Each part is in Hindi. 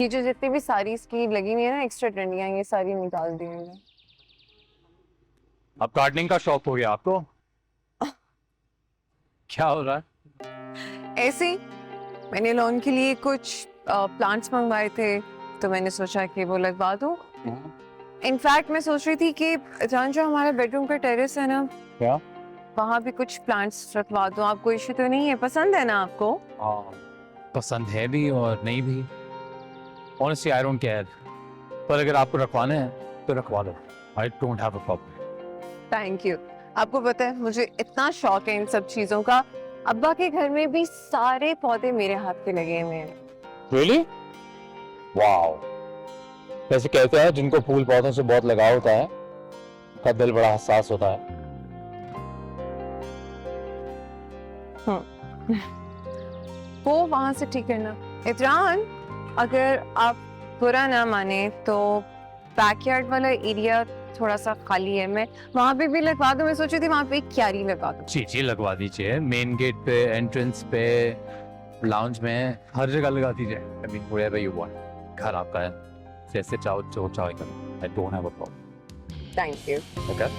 ये जो जितनी भी सारी इसकी लगी हुई है ना एक्स्ट्रा डंडियां, ये सारी निकाल दी मैंने। अब गार्डनिंग का शौक हो गया आपको? क्या हो रहा है? ऐसे ही मैंने लॉन के लिए कुछ प्लांट्स मंगवाए थे, तो मैंने सोचा कि वो लगवा दूं। इनफैक्ट मैं सोच रही थी कि जान जो हमारे बेडरूम का टेरेस है ना, क्या? वहाँ भी कुछ प्लांट्स रखवा दूं। आपको इश्यू तो नहीं है? पसंद है ना आपको? पसंद है भी और नहीं भी। Honestly, I don't care. पर अगर आपको रखवाना है तो रखवा दो। I don't have a problem. Thank you. आपको पता है मुझे इतना शौक है इन सब चीजों का। अब्बा के घर में भी सारे पौधे मेरे हाथ के लगे हुए हैं। Really? Wow. वैसे कहते हैं जिनको फूल पौधों से बहुत लगाव होता है, उनका दिल बड़ा हसास होता है। वो वहां से ठीक करना। इतरान, अगर आप बुरा ना माने तो बैकयार्ड वाला एरिया थोड़ा सा खाली है, मैं वहां पे भी लगवा दूं। मैं सोची थी वहां पे एक क्यारी लगवा दूं। जी लगवा दीजिए। मेन गेट पे, एंट्रेंस पे, लाउंज में, हर जगह लगा दीजिए। I mean, wherever you want. घर आपका है, जैसे चाहो जो चाहो करो। I don't have a problem. Thank you. Okay?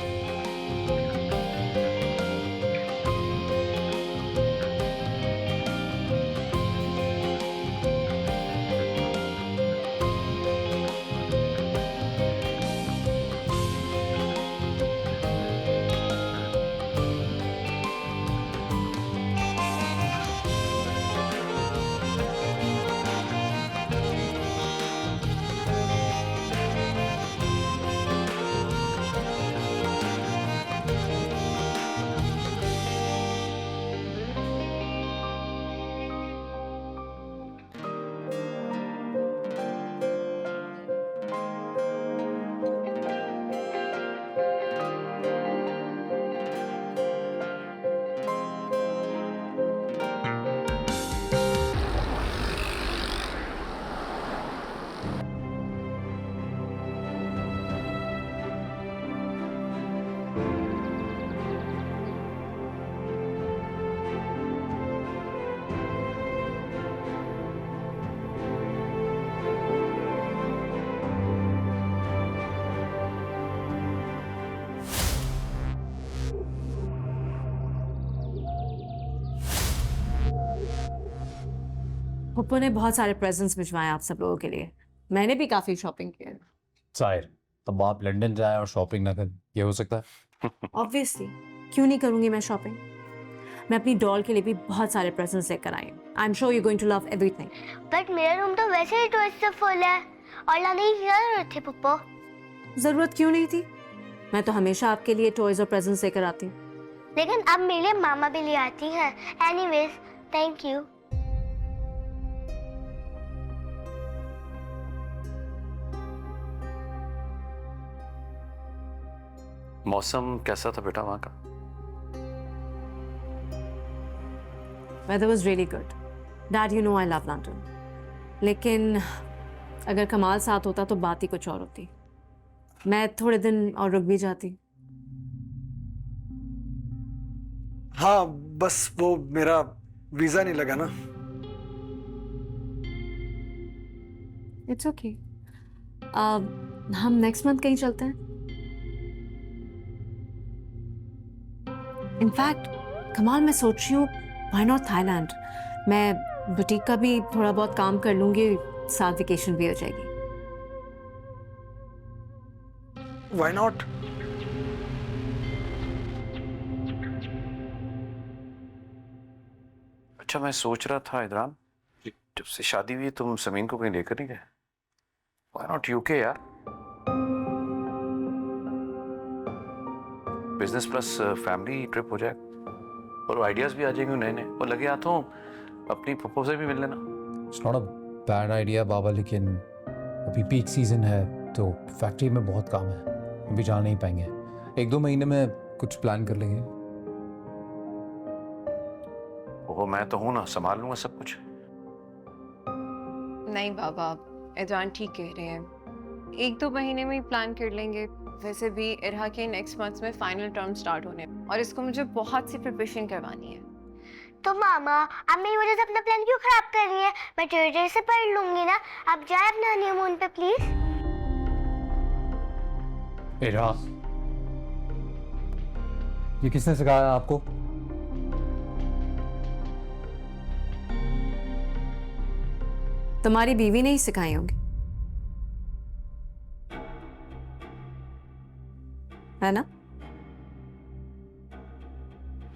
Pappu ने बहुत सारे प्रेजेंट्स भिजवाए आप सब लोगों के लिए। मैंने भी काफी शॉपिंग की है। जाहिर, तब आप लंदन जाए और शॉपिंग ना करें, ये हो सकता है? ऑब्वियसली, क्यों नहीं करूंगी मैं शॉपिंग। मैं अपनी डॉल के लिए भी बहुत सारे प्रेजेंट्स लेकर आई हूँ। I am sure you going to love everything. But मेरा रूम तो वैसे ही टॉयज से फुल है और लाने की क्या जरूरत थी पप्पू? जरूरत क्यों नहीं थी? मैं तो हमेशा आपके लिए टॉयज और प्रेजेंट्स लेकर आती हूँ। लेकिन अब मेरे लिए मामा भी ले आती है। Anyways, thank you. मौसम कैसा था बेटा वहां का? Weather was really good. Dad, you know I love London. लेकिन अगर कमाल साथ होता तो बात ही कुछ और होती। मैं थोड़े दिन और रुक भी जाती। हाँ, बस वो मेरा वीजा नहीं लगा ना। It's okay. हम नेक्स्ट मंथ कहीं चलते हैं। इनफैक्ट कमाल, मैं सोच रही हूँ व्हाई नॉट थाईलैंड। मैं बुटीक का भी थोड़ा बहुत काम कर लूंगी, साथ वेकेशन भी हो जाएगी। Why not? अच्छा, मैं सोच रहा था इधरान, जब से शादी हुई तुम समीन को कहीं लेकर नहीं गए? व्हाई नॉट यूके यार? बिजनेस प्लस फैमिली ट्रिप हो जाए और आइडियाज भी आ जाएंगे नए नए, और लगे हाथों अपनी पप्पो से भी मिल लेना। It's not a bad idea बाबा, लेकिन अभी पीक सीजन है तो फैक्ट्री में बहुत काम है, अभी जा नहीं पाएंगे। 1-2 महीने में कुछ प्लान कर लेंगे। ओहो, मैं तो हूं ना, संभाल लूंगा सब कुछ। नहीं बाबा, इतरान ठीक कह रहे हैं। 1-2 महीने में ही प्लान कर लेंगे। वैसे भी इरहा के नेक्स्ट मंथ में फाइनल टर्म स्टार्ट होने और इसको मुझे बहुत सी प्रिपरेशन करवानी है। तो मामा आप मेरी वजह से अपना प्लान क्यों खराब कर रही हैं? मैं ट्विटर से पढ़ लूंगी ना। आप जाए अपना हनीमून पे प्लीज। इरा, ये किसने सिखाया आपको? तुम्हारी बीवी ने ही सिखाई होंगी, है ना?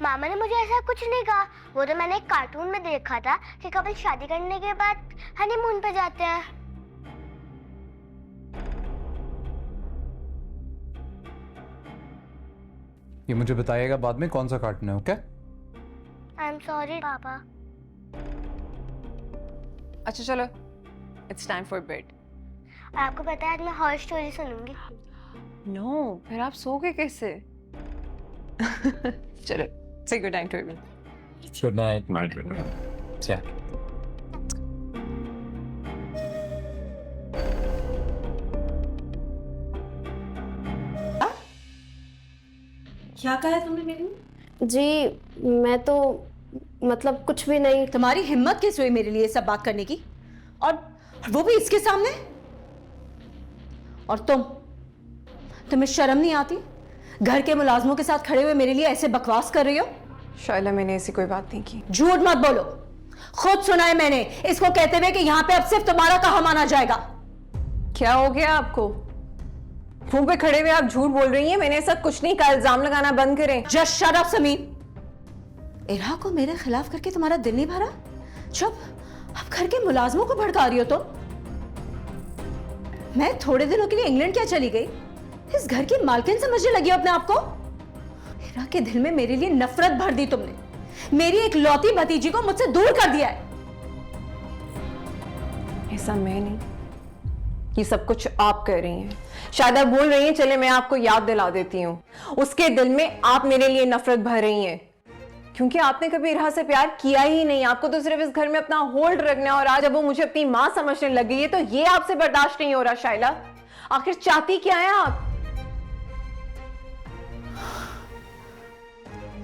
मामा ने मुझे ऐसा कुछ नहीं कहा। वो तो मैंने एक कार्टून में देखा था कि कपल शादी करने के बाद हनीमून पे जाते हैं। ये मुझे बताइएगा बाद में कौन सा कार्टून है, ओके? आई एम सॉरी पापा। अच्छा चलो, इट्स टाइम फॉर बेड। आपको पता है आज मैं हॉरर स्टोरी सुनूंगी। नो, फिर आप सोगे कैसे? चलो, से good night everyone. Good night. Night. क्या कहा है तुमने मेरे लिए? जी मैं तो मतलब कुछ भी नहीं। तुम्हारी हिम्मत कैसे हुई मेरे लिए सब बात करने की, और वो भी इसके सामने? और तुम्हें शर्म नहीं आती? घर के मुलाजमों के साथ खड़े हुए मेरे लिए ऐसे बकवास कर रही हो? शायला, मैंने ऐसी कोई बात नहीं की। झूठ मत बोलो, खुद सुना है मैंने इसको कहते हुए कि यहाँ पे अब सिर्फ तुम्हारा कहा माना जाएगा। क्या हो गया आपको? मुंह पे खड़े हुए आप झूठ बोल रही हैं। मैंने ऐसा कुछ नहीं कहा। इल्जाम लगाना बंद करें। Just shut up Sameen. Ira को मेरे खिलाफ करके तुम्हारा दिल नहीं भरा? चुप। अब घर के मुलाजमों को भड़का रही हो तुम। मैं थोड़े दिनों के लिए इंग्लैंड क्या चली गई, इस घर की मालकिन समझने लगी हो अपने आप को? इरा के दिल में मेरे लिए नफरत भर दी तुमने। मेरी एक लौती भतीजी को मुझसे दूर कर दिया है। ऐसा मैं नहीं, ये सब कुछ आप कर रही हैं। शायद आप बोल रही हैं, चले मैं आपको याद दिला देती हूँ। उसके दिल में आप मेरे लिए नफरत भर रही हैं क्योंकि आपने कभी इरा से प्यार किया ही नहीं। आपको तो सिर्फ इस घर में अपना होल्ड रखना है, और आज जब वो मुझे अपनी मां समझने लगी है तो ये आपसे बर्दाश्त नहीं हो रहा। शायला, आखिर चाहती क्या है आप?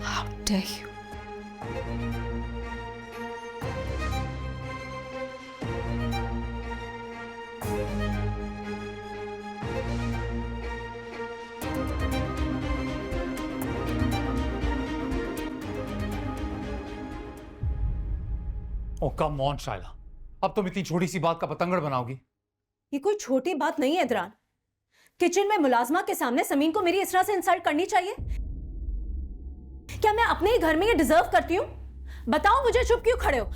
How dare you? Oh come on Shayla, अब तुम इतनी छोटी सी बात का पतंगड़ बनाओगी? ये कोई छोटी बात नहीं है इदरान। किचन में मुलाजमा के सामने समीन को मेरी इस तरह से इंसल्ट करनी चाहिए? क्या मैं अपने ही घर में ये डिजर्व करती हूँ? बताओ मुझे, चुप क्यों खड़े हो?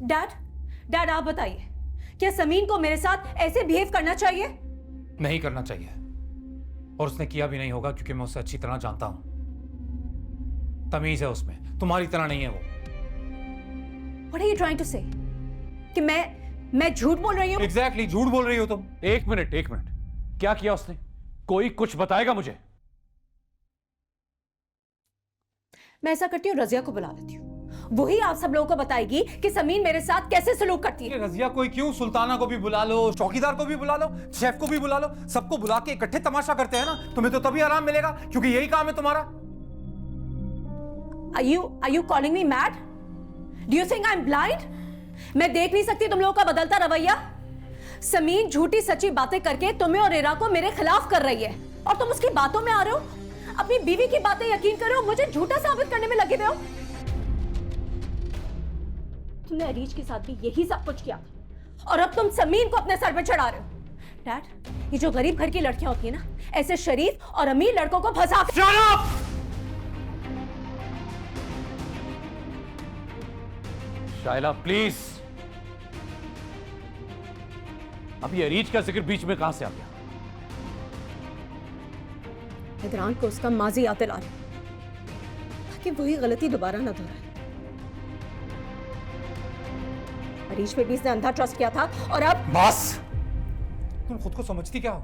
डैड आप बताइए, क्या समीन को मेरे साथ ऐसे बिहेव करना चाहिए? नहीं करना चाहिए, और उसने किया भी नहीं होगा क्योंकि मैं उसे अच्छी तरह जानता हूं। तमीज है उसमें, तुम्हारी तरह नहीं है वो। What are you trying to say? कि मैं झूठ बोल रही हूँ? Exactly, झूठ बोल रही हो तुम। एक मिनट, क्या किया उसने? कोई कुछ बताएगा मुझे? मैं ऐसा करती हूँ, रजिया को बुला लेती हूँ। वही आप सब लोगों को बताएगी कि समीन मेरे साथ कैसे सलूक करती है। रजिया कोई क्यों, सुल्ताना को भी बुला लो, चौकीदार को भी बुला लो, शेफ को भी बुला लो, सबको बुला के इकट्ठे तमाशा करते हैं ना। तुम्हें तो तभी आराम मिलेगा क्योंकि यही काम है तुम्हारा। Are you calling me mad? Do you think I'm blind? मैं देख नहीं सकती तुम लोगों का बदलता रवैया? समीन झूठी सच्ची बातें करके तुम्हें और इरा को मेरे खिलाफ कर रही है, और तुम उसकी बातों में आ रहे हो। अपनी बीवी की बातें यकीन करो, मुझे झूठा साबित करने में लगे हुए हो। तुमने अरीज के साथ भी यही सब कुछ किया, और अब तुम समीन को अपने सर पे चढ़ा रहे हो। डैड, ये जो गरीब घर की लड़कियां होती है ना, ऐसे शरीफ और अमीर लड़कों को फंसा के। Shut up! शायला प्लीज, अभी अरीज का जिक्र बीच में कहां से आ गया? इदरान को उसका माजी याद दिला रही, ताकि वही गलती दोबारा ना दोहराए। अरीज पे भी इसने अंधा ट्रस्ट किया था, और अब बस, तुम खुद को समझती क्या हो?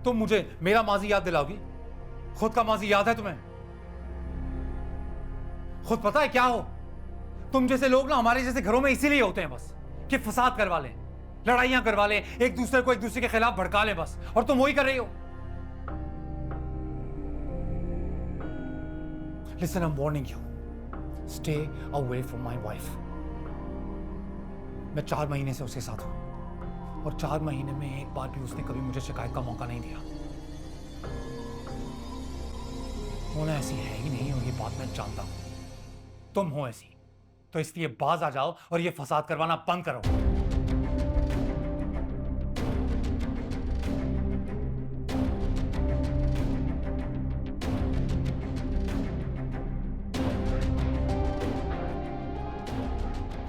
तुम मुझे मेरा माजी याद दिलाओगी? खुद का माजी याद है तुम्हें? खुद पता है क्या हो? तुम जैसे लोग ना हमारे जैसे घरों में इसीलिए होते हैं बस, कि फसाद करवा लें, लड़ाइयां करवा लें, एक दूसरे को एक दूसरे के खिलाफ भड़का लें बस, और तुम वही कर रही हो। Listen, I'm warning you. Stay away from my wife. मैं 4 महीने से उसके साथ हूं और 4 महीने में एक बार भी उसने कभी मुझे शिकायत का मौका नहीं दिया। वो ना ऐसी है ही नहीं और ये बात मैं जानता हूं। तुम हो ऐसी, तो इसलिए बाज आ जाओ और ये फसाद करवाना बंद करो।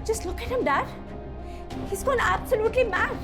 Just look at him, Dad. He's gone absolutely mad.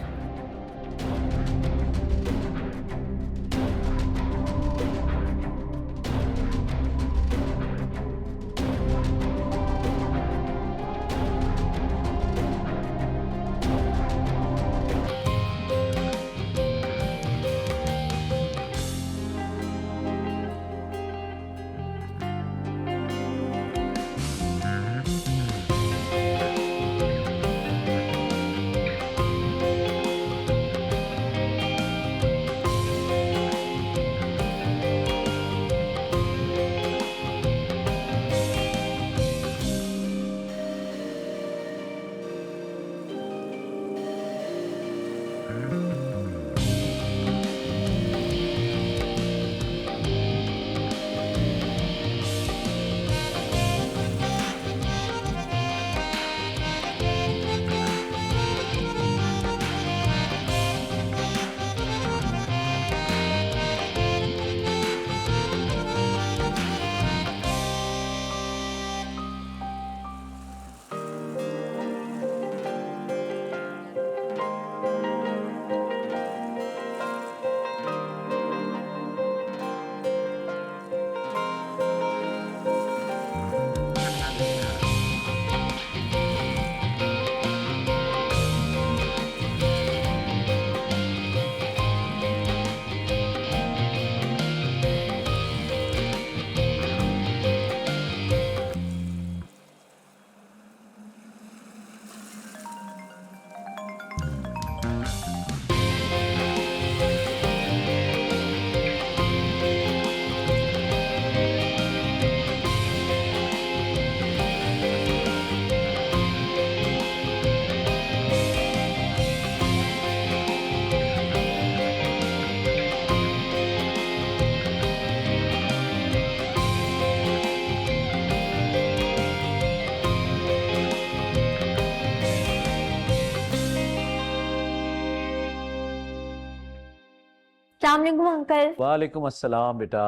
अस्सलामुअलैकुम अंकल। वालेकुम अस्सलाम बेटा।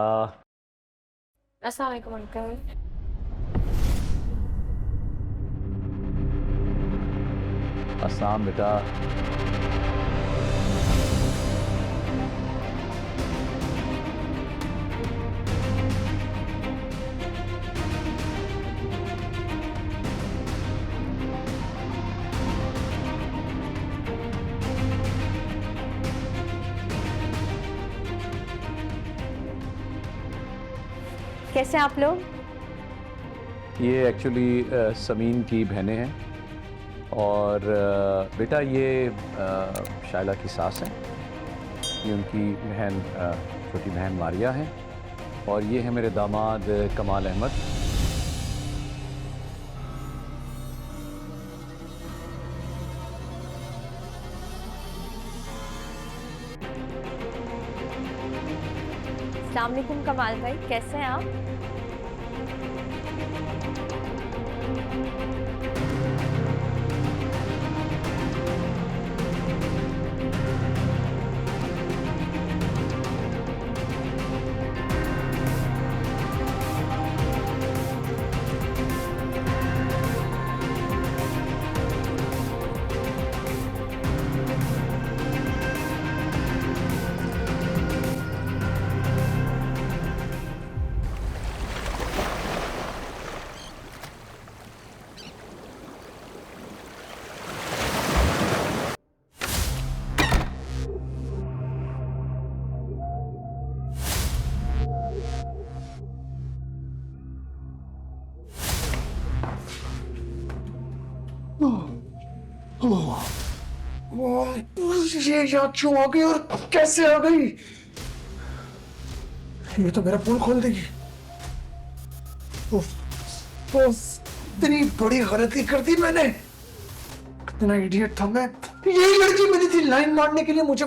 अस्सलामुअलैकुम अंकल। अस्सलाम बेटा। कैसे आप लोग? ये एक्चुअली समीन की बहनें हैं और बेटा ये शाइला की सास है, ये उनकी बहन छोटी बहन मारिया है और ये है मेरे दामाद कमाल अहमद। अस्सलाम वालेकुम कमाल भाई, कैसे हैं आप? ये यहाँ क्यों आ गई और कैसे आ गई? ये तो मेरा पुल खोल देगी। उफ, उफ। कितनी बड़ी गलती कर दी मैंने, कितना इडियट था मैं। यही लड़की मिली थी लाइन मारने के लिए मुझे।